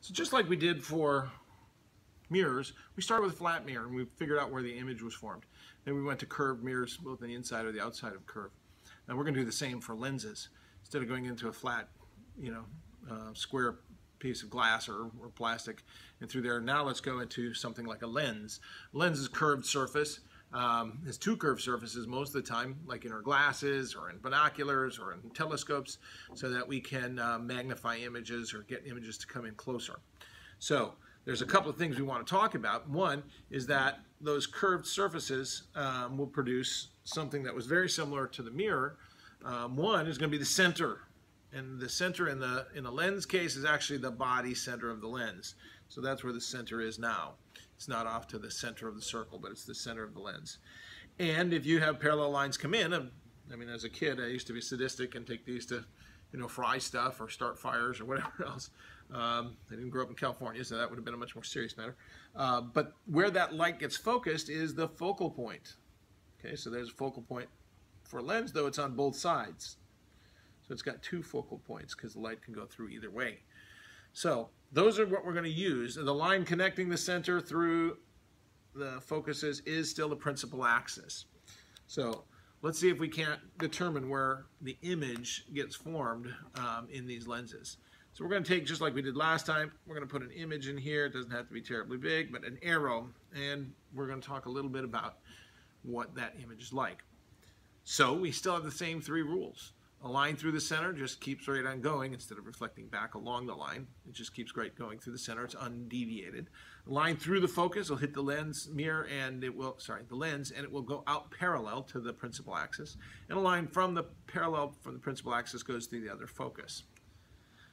So just like we did for mirrors, we started with a flat mirror and we figured out where the image was formed. Then we went to curved mirrors, both on the inside or the outside of curve. Now we're going to do the same for lenses. Instead of going into a flat, square piece of glass or plastic and through there, now let's go into something like a lens. A lens is a curved surface. Has two curved surfaces most of the time, like in our glasses or in binoculars or in telescopes, so that we can magnify images or get images to come in closer. So there's a couple of things we want to talk about. One is that those curved surfaces will produce something that was very similar to the mirror. One is going to be the center, and the center in the lens case is actually the body center of the lens. So that's where the center is now. It's not off to the center of the circle, but it's the center of the lens. And if you have parallel lines come in, I mean, as a kid, I used to be sadistic and take these to, fry stuff or start fires or whatever else. I didn't grow up in California, so that would have been a much more serious matter. But where that light gets focused is the focal point. Okay, so there's a focal point for a lens, though it's on both sides. So it's got two focal points because the light can go through either way. So those are what we're going to use. The line connecting the center through the focuses is still the principal axis. So let's see if we can't determine where the image gets formed in these lenses. So we're going to take, just like we did last time, we're going to put an image in here. It doesn't have to be terribly big, but an arrow. And we're going to talk a little bit about what that image is like. So we still have the same three rules. A line through the center just keeps right on going instead of reflecting back along the line. It just keeps right going through the center. It's undeviated. A line through the focus will hit the lens mirror and it will, the lens, and it will go out parallel to the principal axis. And a line from the principal axis goes through the other focus.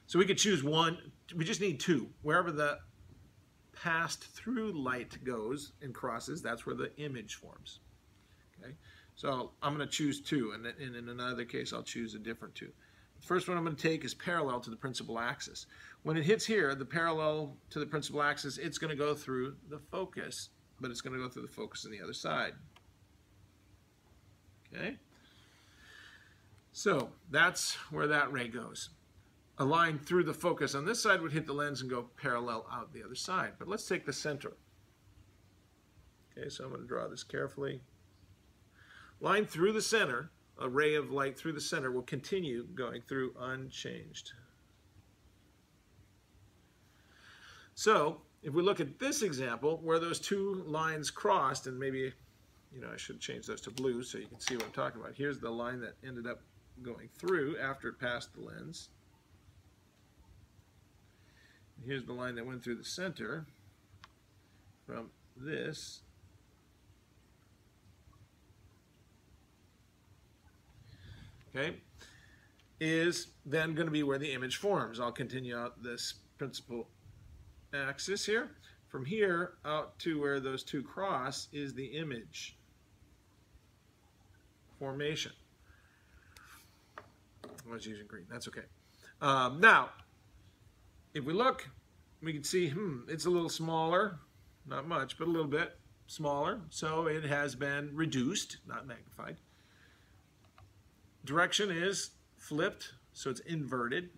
So we could choose one. We just need two. Wherever the passed through light goes and crosses, that's where the image forms. Okay. So I'm going to choose two, and in another case I'll choose a different two. The first one I'm going to take is parallel to the principal axis. When it hits here, the parallel to the principal axis, it's going to go through the focus, but it's going to go through the focus on the other side. Okay? So that's where that ray goes. A line through the focus on this side would hit the lens and go parallel out the other side. But let's take the center. Okay, so I'm going to draw this carefully. Line through the center, a ray of light through the center will continue going through unchanged. So if we look at this example where those two lines crossed, and maybe, I should change those to blue so you can see what I'm talking about. Here's the line that ended up going through after it passed the lens. Here's the line that went through the center from this. Okay, is then going to be where the image forms. I'll continue out this principal axis here. From here out to where those two cross is the image formation. I was using green, that's okay. Now, if we look, we can see, it's a little smaller, not much, but a little bit smaller. So it has been reduced, not magnified. Direction is flipped, so it's inverted.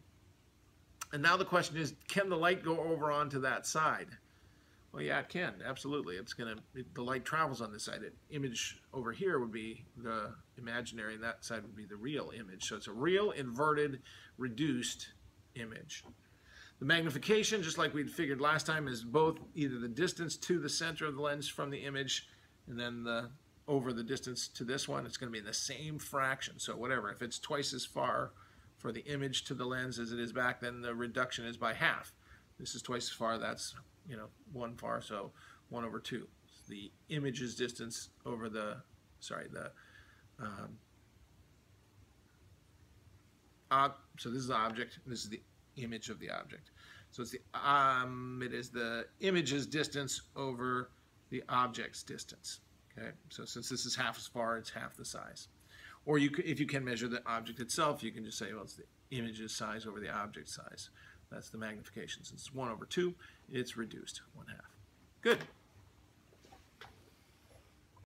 And now the question is, can the light go over onto that side? Well, yeah, it can, absolutely. The light travels on this side. The image over here would be the imaginary, and that side would be the real image. So it's a real, inverted, reduced image. The magnification, just like we'd figured last time, is both either the distance to the center of the lens from the image, and then over the distance to this one, it's going to be the same fraction. So whatever, if it's twice as far for the image to the lens as it is back, then the reduction is by half. This is twice as far, that's, one far, so 1 over 2. The image's distance over the, so this is the object, and this is the image of the object. So it's it is the image's distance over the object's distance. Okay, so since this is half as far, it's half the size. Or if you can measure the object itself, you can just say, well, it's the image's size over the object size. That's the magnification. Since it's 1 over 2, it's reduced 1/2. Good.